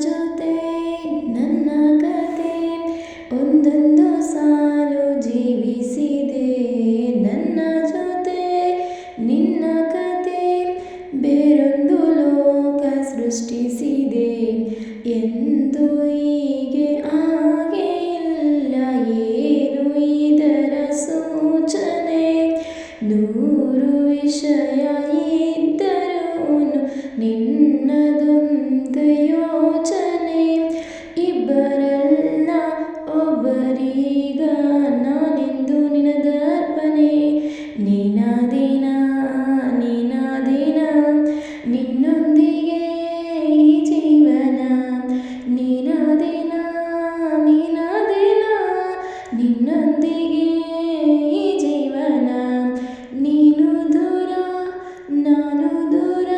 ಜೊತೆ ನನ್ನ ಕತೆ ಒಂದೊಂದು ಸಾಲು ಜೀವಿಸಿದೆ. ನನ್ನ ಜೊತೆ ನಿನ್ನ ಕತೆ ಬೇರೊಂದು ಲೋಕ ಸೃಷ್ಟಿಸಿದೆ. ಎಂದು ಹೀಗೆ ಹಾಗೆ ಇಲ್ಲ, ಏನು ಇದರ ಸೂಚನೆ? ನೂರು ವಿಷಯ ಇದ್ದರೂ ನಿನ್ನದೊಂದು ಯೋಚನೆ. ಇಬ್ಬರಲ್ಲ ಒಬ್ಬರೀಗ ನಾನೆಂದು ನಿನದರ್ಪಣೆ. ನಿನಾದಿನ ನಿನ್ನೊಂದಿಗೆ ಈ ಜೀವನ. ನಿನಾದಿನ ನಿನ್ನೊಂದಿಗೆ ಈ ಜೀವನ. ನೀನು ದೂರ ನಾನು ದೂರ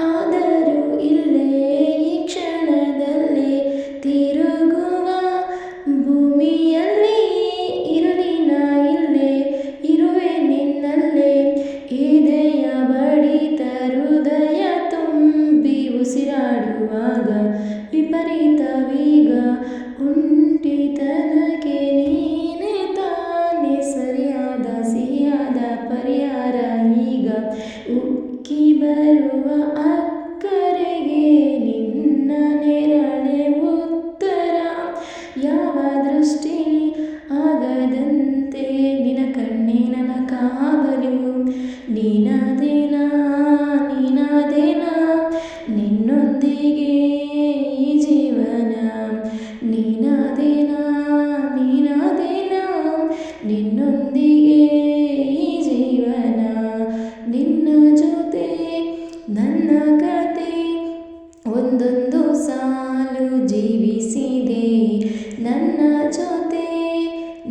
ಆದರೂ ಇಲ್ಲೇ ಈ ಕ್ಷಣದಲ್ಲಿ ತಿರುಗುವ ಭೂಮಿಯಲ್ಲಿ ಇರಲಿನ ಇಲ್ಲೇ ಇರುವೆ ನಿನ್ನಲ್ಲೇ. ಎದೆಯ ಬಡಿತ ಹೃದಯ ತುಂಬಿ ಉಸಿರಾಡುವಾಗ ವಿಪರೀತವೀಗ. ಒಂಟಿತನಕ್ಕೆ ನೀನೇ ತಾನೇ ಸರಿಯಾದ ಸಿಹಿಯಾದ ಪರಿಹಾರ ಈಗ. ಉಕ್ಕಿ ಬರುವ ಅಕ್ಕರೆಗೆ ನಿನ್ನ ನೆರಳೆ ಉತ್ತರ. ಯಾವ ದೃಷ್ಟಿ ಆಗದಂತೆ ನಿನ ಕಣ್ಣೇ ನನ್ನ ಕಾವಲು. ನಿನಾದೇನ ನಿನ್ನೊಂದಿಗೆ ಈ ಜೀವನ. ನಿನಾದೇನ ನಿನ್ನೊಂದಿಗೆ ಈ ಜೀವನ. ನಿನ್ನ ಜೊತೆ ನನ್ನ ಕತೆ ಒಂದೊಂದು ಸಾಲು ಜೀವಿಸಿದೆ. ನನ್ನ ಜೊತೆ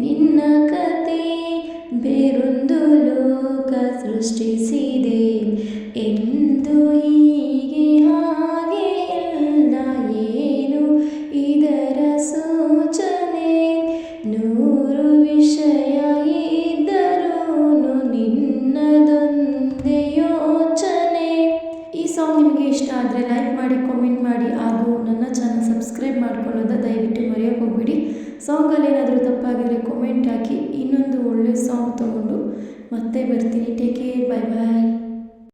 ನಿನ್ನ ಕತೆ ಬೇರೊಂದು ಲೋಕ ಸೃಷ್ಟಿಸಿದೆ. ಎಂದು ಹೀಗೆ ಹಾಗೆ ಇಲ್ಲ, ಏನು ಇದರ ಸೂಚನೆ? ನೂರು ವಿಷಯ ಇದ್ದರೂ ನಿನ್ನದೊಂದೇ ಯೋಚನೆ. ಈ ಸಾಂಗ್ ನಿಮಗೆ ಇಷ್ಟ ಆದರೆ ಲೈಕ್ ಮಾಡಿ, ಕಾಮೆಂಟ್ ಮಾಡಿ, ಹಾಗೂ ನನ್ನ ಚಾನಲ್ ಸಬ್ಸ್ಕ್ರೈಬ್ ಮಾಡ್ಕೊಳ್ಳೋದು ದಯವಿಟ್ಟು ಮರೆಯೋಕೆ ಹೋಗ್ಬೇಡಿ. ಸಾಂಗಲ್ಲಿ ಏನಾದರೂ ತಪ್ಪಾಗಿದ್ರೆ ಕಾಮೆಂಟ್ ಹಾಕಿ. ಇನ್ನೊಂದು ಒಳ್ಳೆ ಸಾಂಗ್ ತೊಗೊಂಡು ಮತ್ತೆ ಬರ್ತೀನಿ. ಟೇಕ್ ಕೇರ್, ಬೈ ಬಾಯ್.